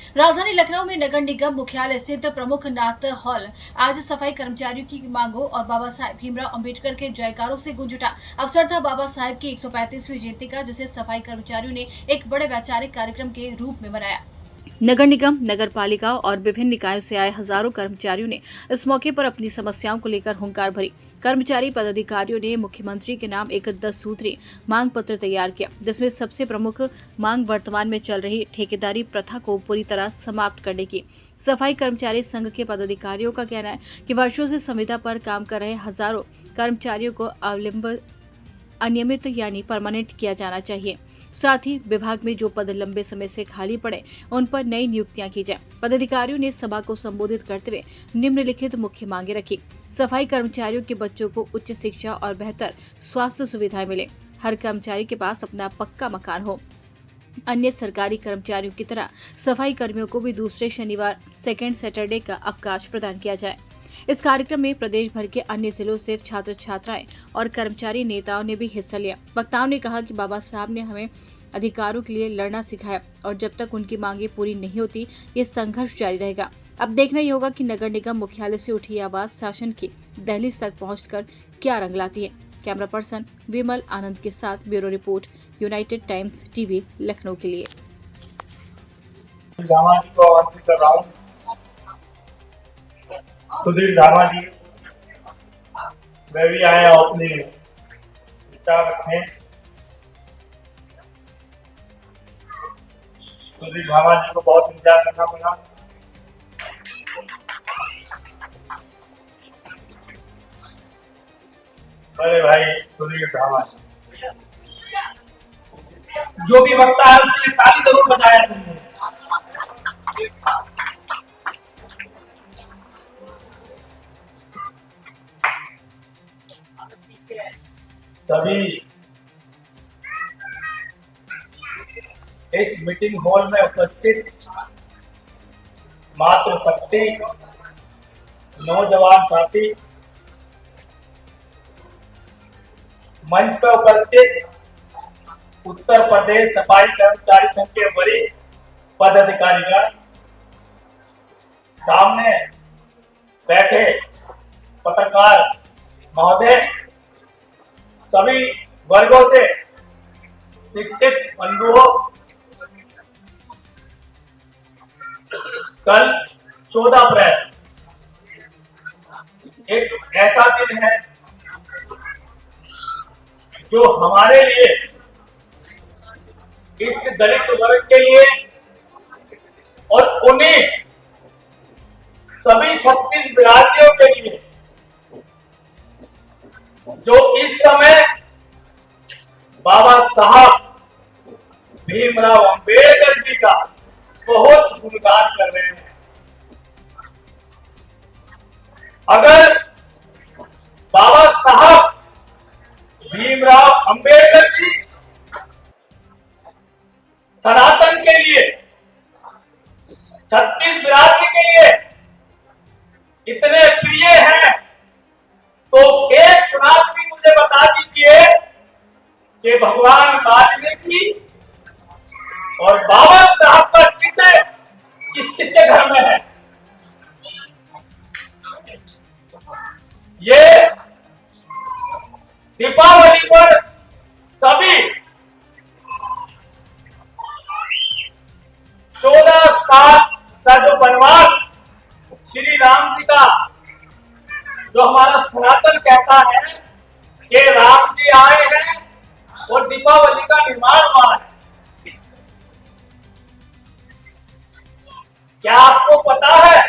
राजधानी लखनऊ में नगर निगम मुख्यालय स्थित प्रमुख नाथ हॉल आज सफाई कर्मचारियों की मांगों और बाबा साहेब भीमराव अंबेडकर के जयकारों से गूंज उठा। अवसर था बाबा साहेब की 135वीं जयंती का, जिसे सफाई कर्मचारियों ने एक बड़े वैचारिक कार्यक्रम के रूप में मनाया। नगर निगम, नगर पालिका और विभिन्न निकायों से आए हजारों कर्मचारियों ने इस मौके पर अपनी समस्याओं को लेकर हुंकार भरी। कर्मचारी पदाधिकारियों ने मुख्यमंत्री के नाम एक 10 सूत्री मांग पत्र तैयार किया, जिसमें सबसे प्रमुख मांग वर्तमान में चल रही ठेकेदारी प्रथा को पूरी तरह समाप्त करने की। सफाई कर्मचारी संघ के पदाधिकारियों का कहना है कि वर्षों से संविदा पर काम कर रहे हजारों कर्मचारियों को अनियमित यानी परमानेंट किया जाना चाहिए। साथ ही विभाग में जो पद लंबे समय से खाली पड़े उन पर नई नियुक्तियां की जाए। पदाधिकारियों ने सभा को संबोधित करते हुए निम्नलिखित मुख्य मांगे रखी। सफाई कर्मचारियों के बच्चों को उच्च शिक्षा और बेहतर स्वास्थ्य सुविधाएं मिले। हर कर्मचारी के पास अपना पक्का मकान हो। अन्य सरकारी कर्मचारियों की तरह सफाई कर्मियों को भी दूसरे शनिवार सेकेंड सैटरडे का अवकाश प्रदान किया जाए। इस कार्यक्रम में प्रदेश भर के अन्य जिलों से छात्र छात्राएं और कर्मचारी नेताओं ने भी हिस्सा लिया। वक्ताओं ने कहा कि बाबा साहब ने हमें अधिकारों के लिए लड़ना सिखाया और जब तक उनकी मांगे पूरी नहीं होती, ये संघर्ष जारी रहेगा। अब देखना ही होगा कि नगर निगम मुख्यालय से उठी आवाज शासन की दहलीज तक पहुंचकर क्या रंग लाती है। कैमरा पर्सन विमल आनंद के साथ bureau report, United times TV, Lucknow के लिए। सुधीर धामा जी वे भी आए और अपने विचार रखे। सुधीर धामा जी को बहुत इंतजार करना पड़ा। बड़े भाई सुधीर धामा जी, जो भी वक्ता है उसके लिए ताली जरूर बजाया तुमने। सभी इस मीटिंग हॉल में उपस्थित मातृशक्ति, नौजवान साथी, मंच पर उपस्थित उत्तर प्रदेश सफाई कर्मचारी संघ के वरिष्ठ पदाधिकारीगण, सामने बैठे पत्रकार महोदय, सभी वर्गों से शिक्षित बंधुओं, कल 14 अप्रैल एक ऐसा दिन है जो हमारे लिए, इस दलित वर्ग के लिए और उन्हीं सभी 36 बिरादरियों के लिए जो इस समय बाबा साहब भीमराव अंबेडकर जी का बहुत गुणगान कर रहे हैं। अगर बाबा साहब भीमराव अंबेडकर जी सनातन के लिए, 36 बिरादरी के लिए इतने प्रिय हैं, तो एक चुनाव भी मुझे बता दीजिए कि भगवान वाल्मीकि और बाबा साहब का चित्र किस किसके घर में है। ये दीपावली पर सभी 14 साल का जो वनवास श्री राम जी का, जो हमारा सनातन कहता है कि राम जी आए हैं और दीपावली का निर्माण हुआ है। क्या आपको पता है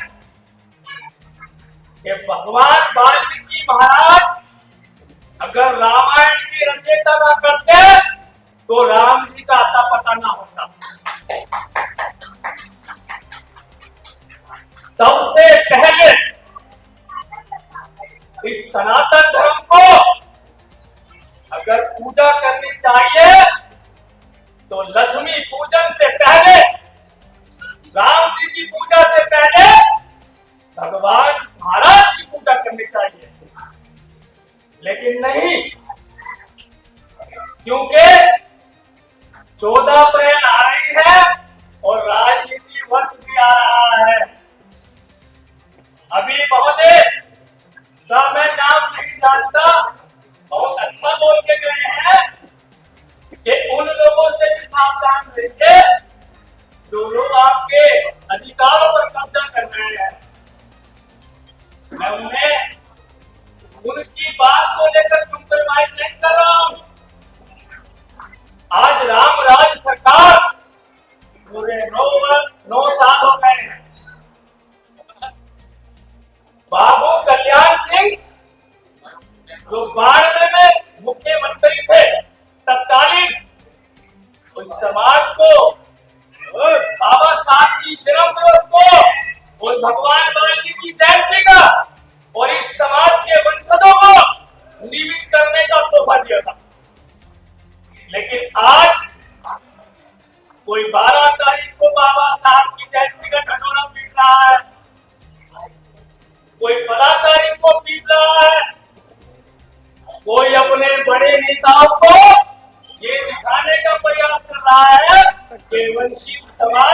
कि भगवान वाल्मीकि महाराज अगर रामायण की रचयिता ना करते तो राम जी का आता पता ना होता। सबसे पहले इस सनातन धर्म को अगर पूजा करनी चाहिए तो लक्ष्मी पूजन से पहले, राम जी की पूजा से पहले भगवान महाराज की पूजा करनी चाहिए। लेकिन नहीं, क्योंकि 14 अप्रैल आ रही है और राजनीति वर्ष जो लोग आपके अधिकारों पर कब्जा कर रहे हैं, मैं उन्हें उनकी बात को लेकर कंप्रोमाइज नहीं कर रहा हूं। आज राम राज सरकार पूरे 9 साल हो गए हैं। बाबू कल्याण सिंह जो बाड़मेर में मुख्यमंत्री थे तत्कालीन, उस समाज को, बाबा साहब की जन्म दिवस को, उस भगवान वाल्मीकि जयंती का और इस समाज के वंशजों को निमित करने का तोहफा दिया था। लेकिन आज कोई 12 तारीख को बाबा साहब की जयंती का ढटोरा पीट रहा है, कोई 15 तारीख को पीट रहा है, कोई अपने बड़े नेताओं को ये दिखाने का प्रयास कर रहा है कि वंचित समाज